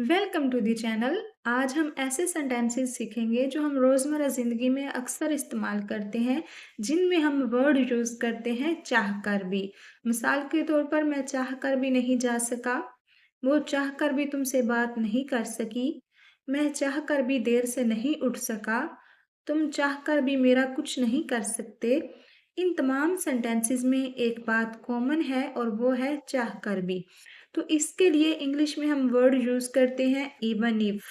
Welcome to the channel. आज हम ऐसे सेंटेंसेस सीखेंगे जो हम रोज़मर्रा ज़िंदगी में अक्सर इस्तेमाल करते हैं, जिनमें हम वर्ड यूज़ करते हैं चाहकर भी। मिसाल के तौर पर मैं चाहकर भी नहीं जा सका, वो चाहकर भी तुमसे बात नहीं कर सकी, मैं चाहकर भी देर से नहीं उठ सका, तुम चाहकर भी मेरा कुछ नहीं कर सकते। इन तमाम सेंटेंसेस में एक बात कॉमन है और वो है चाहकर भी। तो इसके लिए इंग्लिश में हम वर्ड यूज़ करते हैं इवन इफ।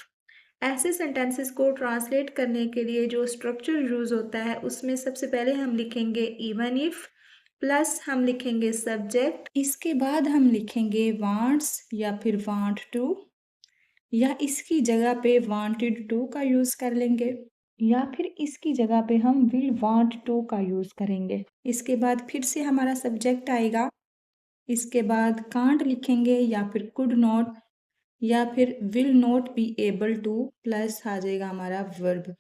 ऐसे सेंटेंसेस को ट्रांसलेट करने के लिए जो स्ट्रक्चर यूज़ होता है उसमें सबसे पहले हम लिखेंगे इवन इफ प्लस हम लिखेंगे सब्जेक्ट, इसके बाद हम लिखेंगे वांट्स या फिर वांट टू, या इसकी जगह पे वांटेड टू का यूज़ कर लेंगे, या फिर इसकी जगह पे हम विल वांट टू का यूज़ करेंगे। इसके बाद फिर से हमारा सब्जेक्ट आएगा, इसके बाद कांट लिखेंगे या फिर कुड नॉट, या फिर will not be able to, plus आ जाएगा हमारा वर्ब।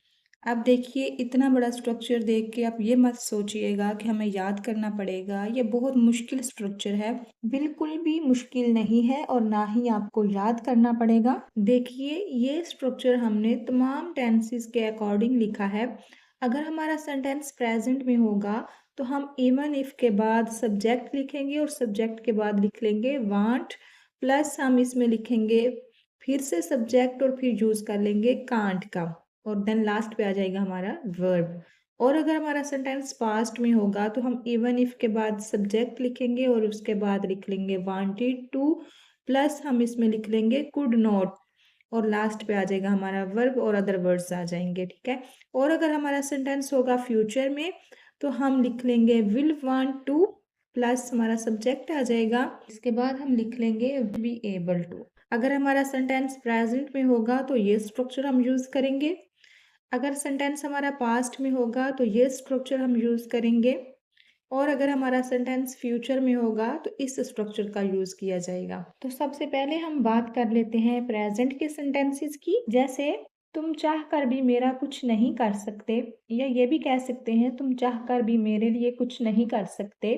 अब देखिए इतना बड़ा स्ट्रक्चर देख के आप ये मत सोचिएगा कि हमें याद करना पड़ेगा, ये बहुत मुश्किल स्ट्रक्चर है। बिल्कुल भी मुश्किल नहीं है और ना ही आपको याद करना पड़ेगा। देखिए ये स्ट्रक्चर हमने तमाम टेंसेस के अकॉर्डिंग लिखा है। अगर हमारा सेंटेंस प्रेजेंट में होगा तो हम इवन इफ के बाद सब्जेक्ट लिखेंगे और सब्जेक्ट के बाद लिख लेंगे वांट, प्लस हम इसमें लिखेंगे फिर से सब्जेक्ट और फिर यूज कर लेंगे कांट का, और देन लास्ट पे आ जाएगा हमारा वर्ब। और अगर हमारा सेंटेंस पास्ट में होगा तो हम इवन इफ के बाद सब्जेक्ट लिखेंगे और उसके बाद लिख लेंगे वांटेड टू, प्लस हम इसमें लिख लेंगे कुड नॉट, और लास्ट पे आ जाएगा हमारा वर्ब और अदर वर्ड्स आ जाएंगे। ठीक है। और अगर हमारा सेंटेंस होगा फ्यूचर में तो हम लिख लेंगे विल वांट टू, प्लस हमारा सब्जेक्ट आ जाएगा, इसके बाद हम लिख लेंगे बी एबल टू। अगर हमारा सेंटेंस प्रेजेंट में होगा तो ये स्ट्रक्चर हम यूज करेंगे। अगर सेंटेंस हमारा पास्ट में होगा तो ये स्ट्रक्चर हम यूज करेंगे। और अगर हमारा सेंटेंस फ्यूचर में होगा तो इस स्ट्रक्चर का यूज किया जाएगा। तो सबसे पहले हम बात कर लेते हैं प्रेजेंट के सेंटेंसेस की। जैसे तुम चाह कर भी मेरा कुछ नहीं कर सकते, या ये भी कह सकते हैं तुम चाह कर भी मेरे लिए कुछ नहीं कर सकते।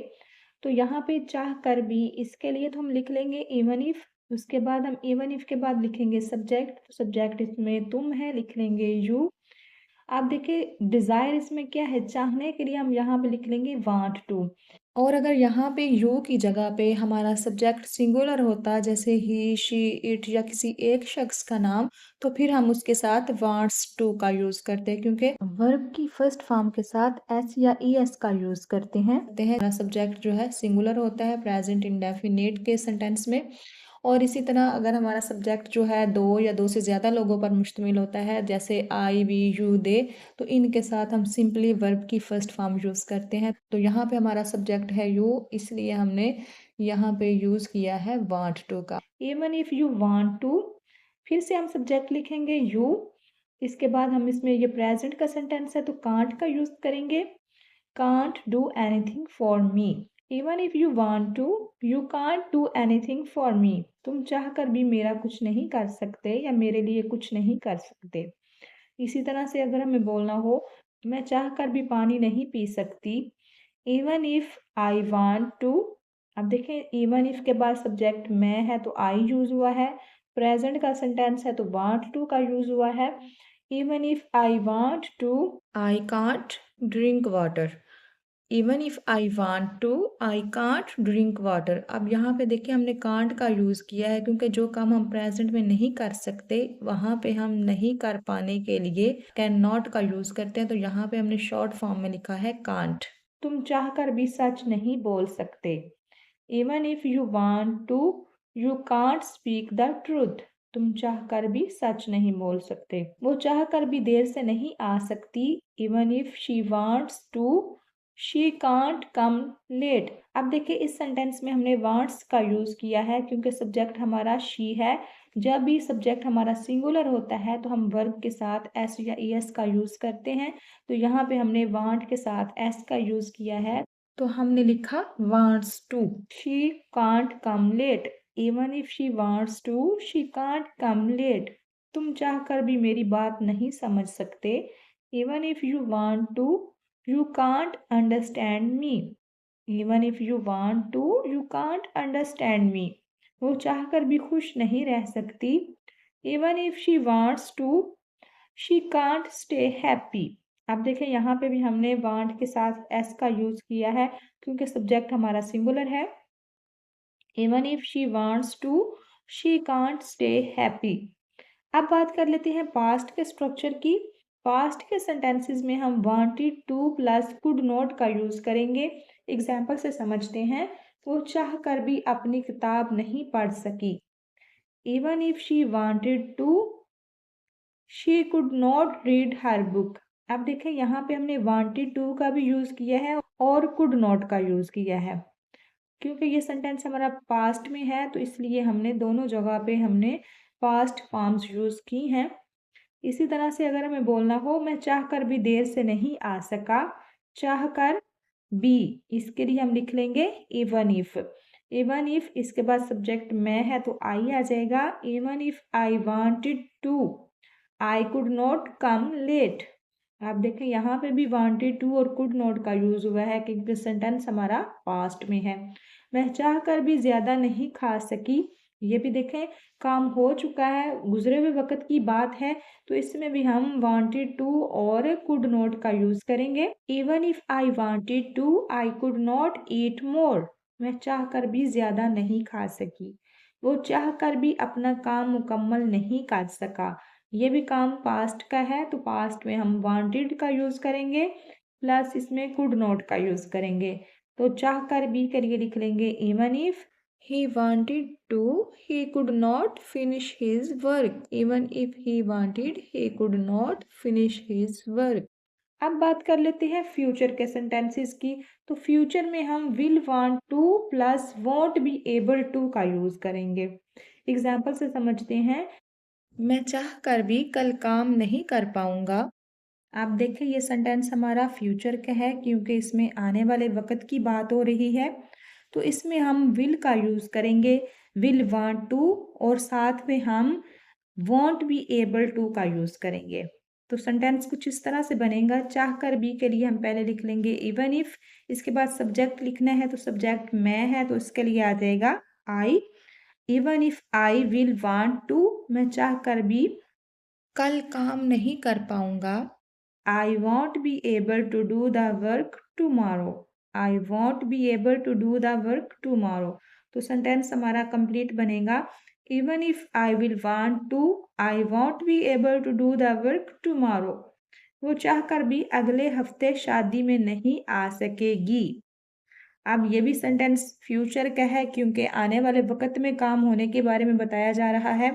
तो यहाँ पे चाह कर भी, इसके लिए तो हम लिख लेंगे इवन इफ, उसके बाद हम इवन इफ के बाद लिखेंगे सब्जेक्ट, तो सब्जेक्ट इसमें तुम है, लिख लेंगे यू। आप देखिए डिजायर इसमें क्या है, चाहने के लिए हम यहाँ पे लिख लेंगे वांट टू। और अगर यहाँ पे यू की जगह पे हमारा सब्जेक्ट सिंगुलर होता, जैसे ही, शी, इट या किसी एक शख्स का नाम, तो फिर हम उसके साथ वांट्स टू का यूज करते हैं, क्योंकि वर्ब की फर्स्ट फॉर्म के साथ एस या ई एस का यूज करते हैं। सब्जेक्ट जो है सिंगुलर होता है प्रेजेंट इंडेफिनिट के सेंटेंस में। और इसी तरह अगर हमारा सब्जेक्ट जो है दो या दो से ज़्यादा लोगों पर मुश्तमिल होता है, जैसे आई, वी, यू, दे, तो इनके साथ हम सिंपली वर्ब की फर्स्ट फॉर्म यूज़ करते हैं। तो यहाँ पे हमारा सब्जेक्ट है यू, इसलिए हमने यहाँ पे यूज़ किया है वांट टू का। Even if you want to, फिर से हम सब्जेक्ट लिखेंगे यू, इसके बाद हम इसमें ये प्रेजेंट का सेंटेंस है तो कांट का यूज़ करेंगे। can't do anything for me. Even if you want to, you can't do anything for me. तुम चाहकर भी मेरा कुछ नहीं कर सकते या मेरे लिए कुछ नहीं कर सकते। इसी तरह से अगर हमें बोलना हो मैं चाहकर भी पानी नहीं पी सकती, even if I want to। अब देखें even if के बाद सब्जेक्ट मैं है तो I यूज हुआ है, प्रेजेंट का सेंटेंस है तो want to का यूज हुआ है। even if I want to, I can't drink water। Even if I want to, I can't drink water. अब यहाँ पे देखिए हमने कांट का यूज़ किया है, क्योंकि जो काम हम प्रेजेंट में नहीं कर सकते वहाँ पे हम नहीं कर पाने के लिए कैन नॉट का यूज़ करते हैं। तो यहाँ पे हमने शॉर्ट फॉर्म में लिखा है कांट। तुम चाहकर भी सच नहीं बोल सकते। Even if you want to, you can't speak the truth. तुम चाहकर भी सच नहीं बोल सकते। वो चाहकर भी देर से नहीं आ सकती। Even if she wants to, she can't come late. अब देखिए इस सेंटेंस में हमने वांट्स का यूज किया है क्योंकि सब्जेक्ट हमारा शी है। जब भी सब्जेक्ट हमारा सिंगुलर होता है तो हम वर्ब के साथ एस या ई एस का यूज करते हैं। तो यहाँ पे हमने वांट के साथ एस का यूज किया है, तो हमने लिखा wants to. She can't come late. Even if she wants to, she can't come late. तुम चाहकर भी मेरी बात नहीं समझ सकते। Even if you want to, you can't understand me। even if you want to, you can't understand me। वो चाहकर भी खुश नहीं रह सकती। Even if she wants to she can't stay happy. अब देखें यहाँ पे भी हमने वांट के साथ एस का यूज किया है क्योंकि सब्जेक्ट हमारा सिंगुलर है। Even if she wants to she can't stay happy. अब बात कर लेते हैं पास्ट के स्ट्रक्चर की। पास्ट के सेंटेंसेस में हम wanted two plus could not का यूज करेंगे। एग्जाम्पल से समझते हैं। वो चाह कर भी अपनी किताब नहीं पढ़ सकी। Even if she wanted to she could not read her book. अब देखें यहाँ पे हमने वांटेड टू का भी यूज किया है और कुड नॉट का यूज किया है। क्योंकि ये सेंटेंस हमारा पास्ट में है तो इसलिए हमने दोनों जगह पे हमने पास्ट फॉर्म्स यूज की हैं। इसी तरह से अगर हमें बोलना हो मैं चाह कर भी देर से नहीं आ सका, चाह कर बी, इसके लिए हम लिख लेंगे इवन इफ। इवन इफ इसके बाद सब्जेक्ट मैं है तो आई आ जाएगा। Even if I wanted to I could not come late. आप देखें यहाँ पे भी वांटेड टू और कुड नॉट का यूज हुआ है क्योंकि सेंटेंस हमारा पास्ट में है। मैं चाह कर भी ज्यादा नहीं खा सकी, ये भी देखें काम हो चुका है, गुजरे हुए वक्त की बात है तो इसमें भी हम वांटेड टू और कुड नॉट का यूज करेंगे। Even if I wanted to I could not eat more. मैं चाह कर भी ज्यादा नहीं खा सकी, वो चाह कर भी अपना काम मुकम्मल नहीं कर सका। ये भी काम पास्ट का है तो पास्ट में हम वांटेड का यूज करेंगे प्लस इसमें कुड नॉट का यूज करेंगे। तो चाह कर भी के लिए लिख लेंगे even if he wanted to he could not finish his work. Even if he wanted he could not finish his work. अब बात कर लेते हैं फ्यूचर के सेंटेंसेस की। तो फ्यूचर में हम will want to plus won't be able to का यूज करेंगे। एग्जाम्पल से समझते हैं। मैं चाह कर भी कल काम नहीं कर पाऊंगा। आप देखें ये सेंटेंस हमारा फ्यूचर का है क्योंकि इसमें आने वाले वक्त की बात हो रही है तो इसमें हम विल का यूज करेंगे, विल वांट टू, और साथ में हम वॉन्ट बी एबल टू का यूज करेंगे। तो सेंटेंस कुछ इस तरह से बनेगा। चाह कर भी के लिए हम पहले लिख लेंगे इवन इफ, इसके बाद सब्जेक्ट लिखना है तो सब्जेक्ट मैं है तो इसके लिए आ जाएगा आई। Even if I will want to, मैं चाह कर भी कल काम नहीं कर पाऊंगा। I won't be able to do the work tomorrow. I won't be able to do the work tomorrow. तो सेंटेंस हमारा कंप्लीट बनेगा। Even if I will want to I won't be able to do the work tomorrow. वो चाह कर भी अगले हफ्ते शादी में नहीं आ सकेगी। अब ये भी सेंटेंस फ्यूचर का है क्योंकि आने वाले वक्त में काम होने के बारे में बताया जा रहा है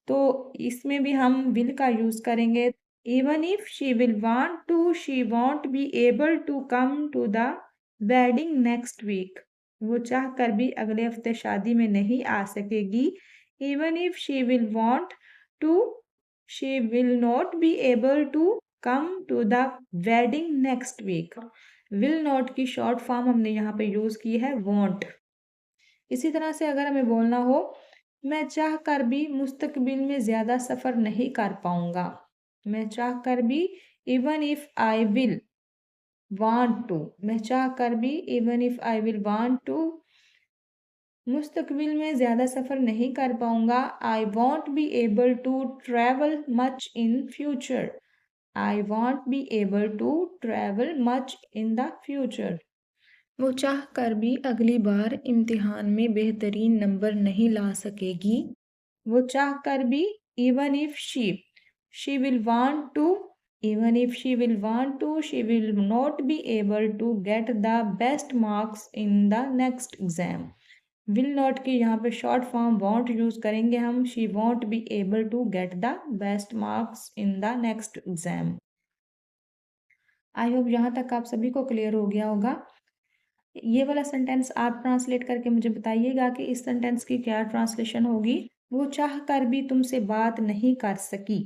तो इसमें भी हम विल का यूज करेंगे। Even if she will want to she won't be able to come to the wedding next week. वो चाह कर भी अगले हफ्ते शादी में नहीं आ सकेगी। Even if she will want to she will not be able to come to the wedding next week. Will not की शॉर्ट फॉर्म हमने यहाँ पे यूज की है वॉन्ट। इसी तरह से अगर हमें बोलना हो मैं चाह कर भी मुस्तकबिल में ज़्यादा सफ़र नहीं कर पाऊंगा। मैं चाह कर भी even if I will want to, मैं चाह कर भी even if I will want to मुस्तकबिल में ज़्यादा सफ़र नहीं कर पाऊंगा। I won't be able to travel much in future. I won't be able to travel much in the future. वो चाह कर भी अगली बार इम्तिहान में बेहतरीन नंबर नहीं ला सकेगी। वो चाह कर भी even if she will want to, even if she will want to she will not be able to get the best marks in the next exam. Will not की यहाँ पे शॉर्ट फॉर्म वॉन्ट यूज करेंगे हम। She won't be able to get the best marks in the next exam. I hope यहाँ तक आप सभी को क्लियर हो गया होगा। ये वाला सेंटेंस आप ट्रांसलेट करके मुझे बताइएगा कि इस सेंटेंस की क्या ट्रांसलेशन होगी। वो चाह कर भी तुमसे बात नहीं कर सकी।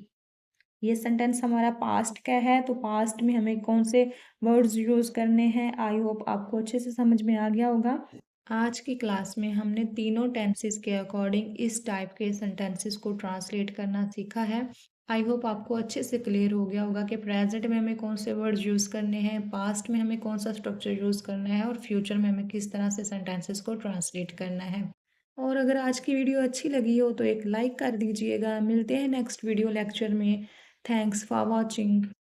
ये सेंटेंस हमारा पास्ट का है तो पास्ट में हमें कौन से वर्ड्स यूज करने हैं। आई होप आपको अच्छे से समझ में आ गया होगा। आज की क्लास में हमने तीनों टेंसेस के अकॉर्डिंग इस टाइप के सेंटेंसेस को ट्रांसलेट करना सीखा है। आई होप आपको अच्छे से क्लियर हो गया होगा कि प्रेजेंट में हमें कौन से वर्ड्स यूज़ करने हैं, पास्ट में हमें कौन सा स्ट्रक्चर यूज़ करना है और फ्यूचर में हमें किस तरह से सेंटेंसेस को ट्रांसलेट करना है। और अगर आज की वीडियो अच्छी लगी हो तो एक लाइक कर दीजिएगा। मिलते हैं नेक्स्ट वीडियो लेक्चर में। Thanks for watching.